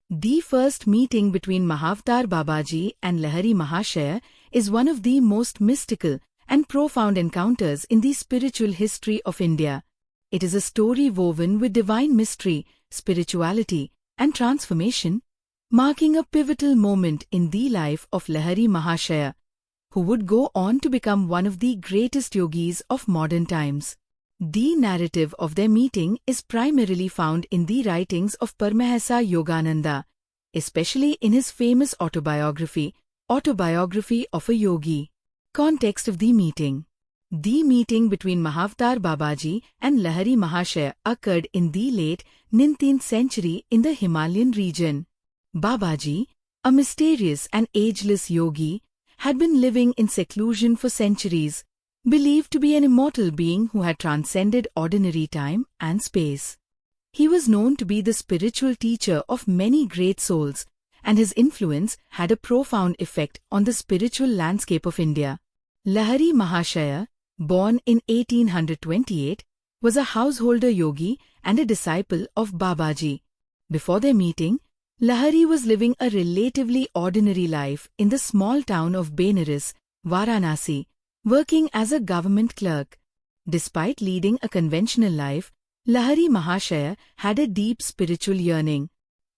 The first meeting between Mahavatar Babaji and Lahiri Mahasaya is one of the most mystical and profound encounters in the spiritual history of India. It is a story woven with divine mystery, spirituality, and transformation, marking a pivotal moment in the life of Lahiri Mahasaya, who would go on to become one of the greatest yogis of modern times. The narrative of their meeting is primarily found in the writings of Paramahansa Yogananda, especially in his famous autobiography, Autobiography of a Yogi. Context of the meeting. The meeting between Mahavatar Babaji and Lahiri Mahasaya occurred in the late 19th century in the Himalayan region. Babaji, a mysterious and ageless yogi, had been living in seclusion for centuries, believed to be an immortal being who had transcended ordinary time and space. He was known to be the spiritual teacher of many great souls, and his influence had a profound effect on the spiritual landscape of India. Lahiri Mahasaya, born in 1828, was a householder yogi and a disciple of Babaji. Before their meeting, Lahiri was living a relatively ordinary life in the small town of Benares, Varanasi, working as a government clerk. Despite leading a conventional life, Lahiri Mahasaya had a deep spiritual yearning.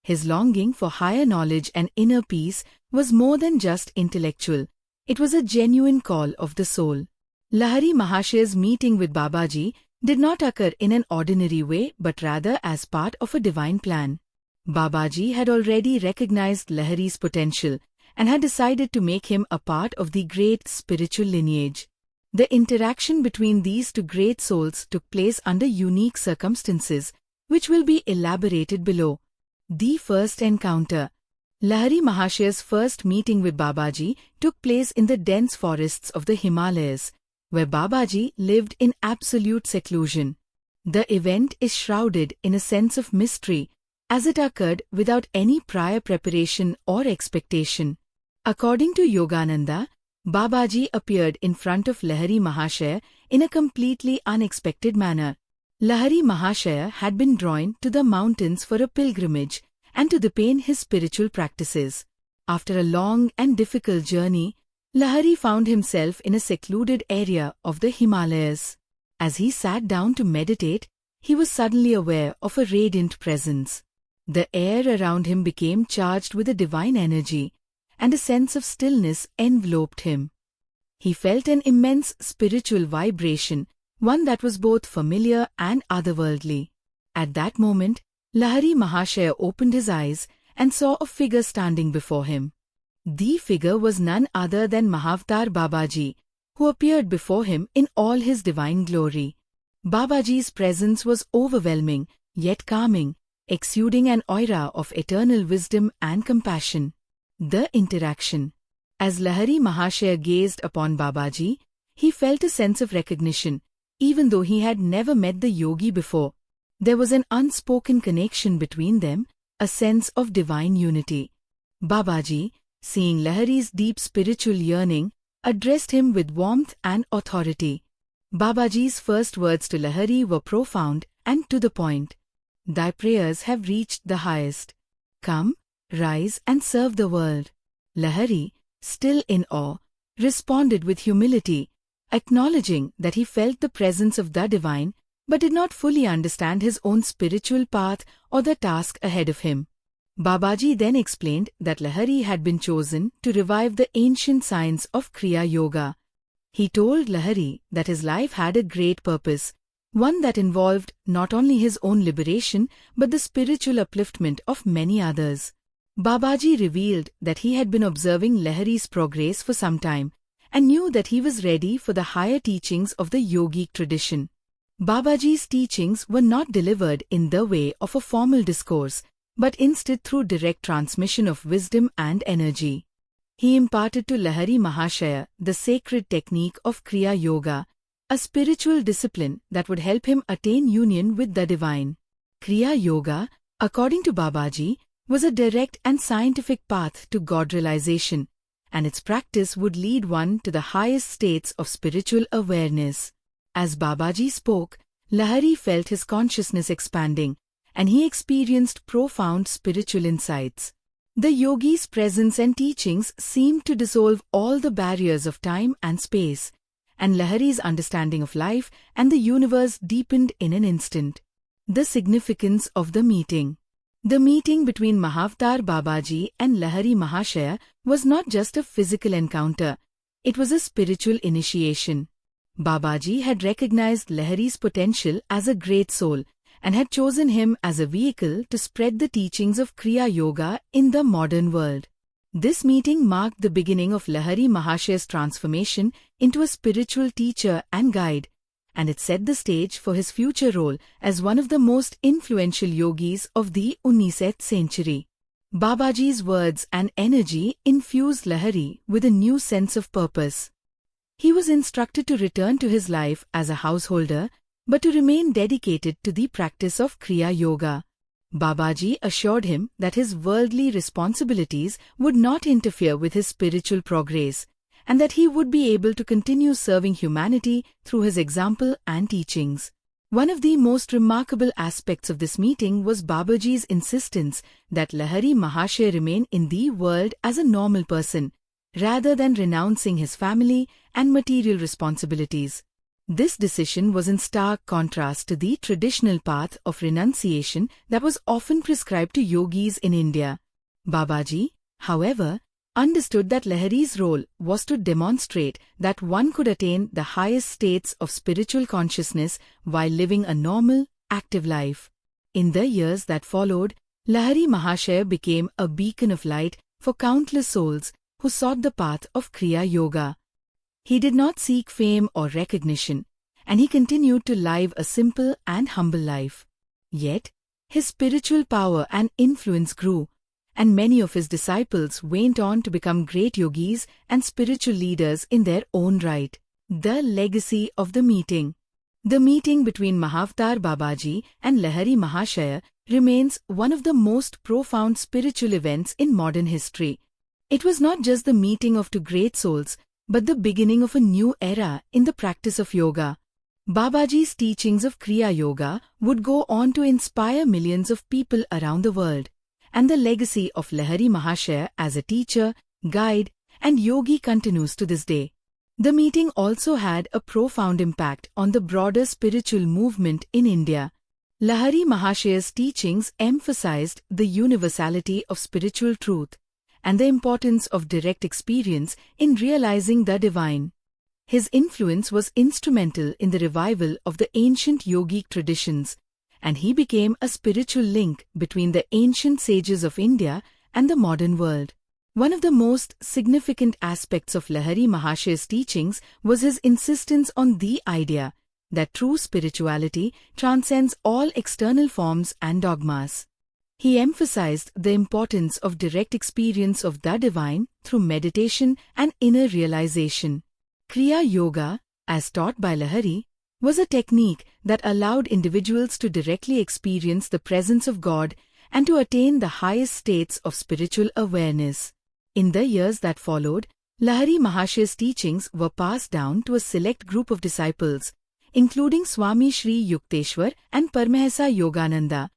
His longing for higher knowledge and inner peace was more than just intellectual. It was a genuine call of the soul. Lahiri Mahasaya's meeting with Babaji did not occur in an ordinary way but rather as part of a divine plan. Babaji had already recognized Lahiri's potential and had decided to make him a part of the great spiritual lineage. The interaction between these two great souls took place under unique circumstances, which will be elaborated below. The first encounter. Lahiri Mahasaya's first meeting with Babaji took place in the dense forests of the Himalayas, where Babaji lived in absolute seclusion. The event is shrouded in a sense of mystery, as it occurred without any prior preparation or expectation. According to Yogananda, Babaji appeared in front of Lahiri Mahasaya in a completely unexpected manner. Lahiri Mahasaya had been drawn to the mountains for a pilgrimage and to deepen his spiritual practices. After a long and difficult journey, Lahiri found himself in a secluded area of the Himalayas. As he sat down to meditate, he was suddenly aware of a radiant presence. The air around him became charged with a divine energy, and a sense of stillness enveloped him. He felt an immense spiritual vibration, one that was both familiar and otherworldly. At that moment, Lahiri Mahasaya opened his eyes and saw a figure standing before him. The figure was none other than Mahavatar Babaji, who appeared before him in all his divine glory. Babaji's presence was overwhelming, yet calming, exuding an aura of eternal wisdom and compassion. The interaction. As Lahiri Mahasaya gazed upon Babaji, he felt a sense of recognition, even though he had never met the yogi before. There was an unspoken connection between them, a sense of divine unity. Babaji, seeing Lahiri's deep spiritual yearning, addressed him with warmth and authority. Babaji's first words to Lahiri were profound and to the point. "Thy prayers have reached the highest. Come, rise and serve the world." Lahiri, still in awe, responded with humility, acknowledging that he felt the presence of the divine, but did not fully understand his own spiritual path or the task ahead of him. Babaji then explained that Lahiri had been chosen to revive the ancient science of kriyayoga. He told Lahiri that his life had a great purpose, one that involved not only his own liberation but the spiritual upliftment of many others. Babaji revealed that he had been observing Lahiri's progress for some time and knew that he was ready for the higher teachings of the yogic tradition. Babaji's teachings were not delivered in the way of a formal discourse, but instead through direct transmission of wisdom and energy. He imparted to Lahiri Mahasaya the sacred technique of kriyayoga, a spiritual discipline that would help him attain union with the divine. Kriyayoga, according to Babaji, was a direct and scientific path to God realization, and its practice would lead one to the highest states of spiritual awareness. As Babaji spoke, Lahiri felt his consciousness expanding, and he experienced profound spiritual insights. The yogi's presence and teachings seemed to dissolve all the barriers of time and space, and Lahiri's understanding of life and the universe deepened in an instant. The significance of the meeting. The meeting between Mahavatar Babaji and Lahiri Mahasaya was not just a physical encounter, it was a spiritual initiation. Babaji had recognized Lahiri's potential as a great soul and had chosen him as a vehicle to spread the teachings of kriyayoga in the modern world. This meeting marked the beginning of Lahiri Mahasaya's transformation into a spiritual teacher and guide, and it set the stage for his future role as one of the most influential yogis of the 19th century. Babaji's words and energy infused Lahiri with a new sense of purpose. He was instructed to return to his life as a householder, but to remain dedicated to the practice of kriyayoga. Babaji assured him that his worldly responsibilities would not interfere with his spiritual progress, and that he would be able to continue serving humanity through his example and teachings. One of the most remarkable aspects of this meeting was Babaji's insistence that Lahiri Mahasaya remain in the world as a normal person, rather than renouncing his family and material responsibilities. This decision was in stark contrast to the traditional path of renunciation that was often prescribed to yogis in India. Babaji, however, understood that Lahiri's role was to demonstrate that one could attain the highest states of spiritual consciousness while living a normal, active life. In the years that followed, Lahiri Mahasaya became a beacon of light for countless souls who sought the path of Kriya Yoga. He did not seek fame or recognition, and he continued to live a simple and humble life. Yet, his spiritual power and influence grew, and many of his disciples went on to become great yogis and spiritual leaders in their own right. The legacy of the meeting. The meeting between Mahavatar Babaji and Lahiri Mahasaya remains one of the most profound spiritual events in modern history. It was not just the meeting of two great souls, but the beginning of a new era in the practice of yoga. Babaji's teachings of Kriya Yoga would go on to inspire millions of people around the world, and the legacy of Lahiri Mahasaya as a teacher, guide, and yogi continues to this day. The meeting also had a profound impact on the broader spiritual movement in India. Lahiri Mahasaya's teachings emphasized the universality of spiritual truth and the importance of direct experience in realizing the divine. His influence was instrumental in the revival of the ancient yogic traditions, and he became a spiritual link between the ancient sages of India and the modern world. One of the most significant aspects of Lahiri Mahasaya's teachings was his insistence on the idea that true spirituality transcends all external forms and dogmas. He emphasized the importance of direct experience of the divine through meditation and inner realization. Kriya Yoga, as taught by Lahiri, was a technique that allowed individuals to directly experience the presence of God and to attain the highest states of spiritual awareness. In the years that followed, Lahiri Mahasaya's teachings were passed down to a select group of disciples, including Swami Sri Yukteswar and Paramahansa Yogananda,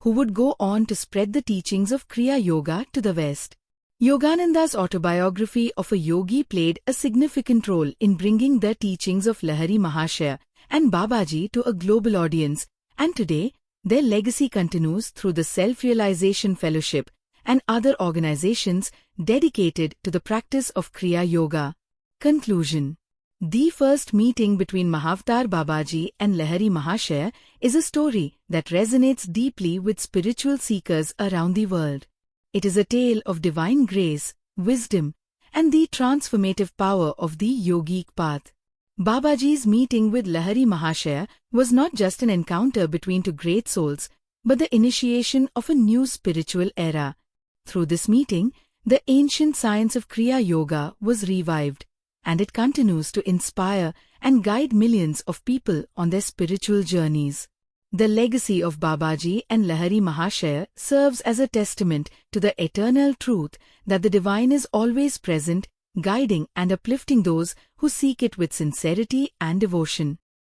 who would go on to spread the teachings of Kriya Yoga to the West. Yogananda's Autobiography of a Yogi played a significant role in bringing the teachings of Lahiri Mahasaya and Babaji to a global audience, and today, their legacy continues through the Self-Realization Fellowship and other organizations dedicated to the practice of Kriya Yoga. Conclusion. The first meeting between Mahavatar Babaji and Lahiri Mahasaya is a story that resonates deeply with spiritual seekers around the world. It is a tale of divine grace, wisdom, and the transformative power of the yogic path. Babaji's meeting with Lahiri Mahasaya was not just an encounter between two great souls, but the initiation of a new spiritual era. Through this meeting, the ancient science of Kriya Yoga was revived, and it continues to inspire and guide millions of people on their spiritual journeys. The legacy of Babaji and Lahiri Mahasaya serves as a testament to the eternal truth that the divine is always present, guiding and uplifting those who seek it with sincerity and devotion.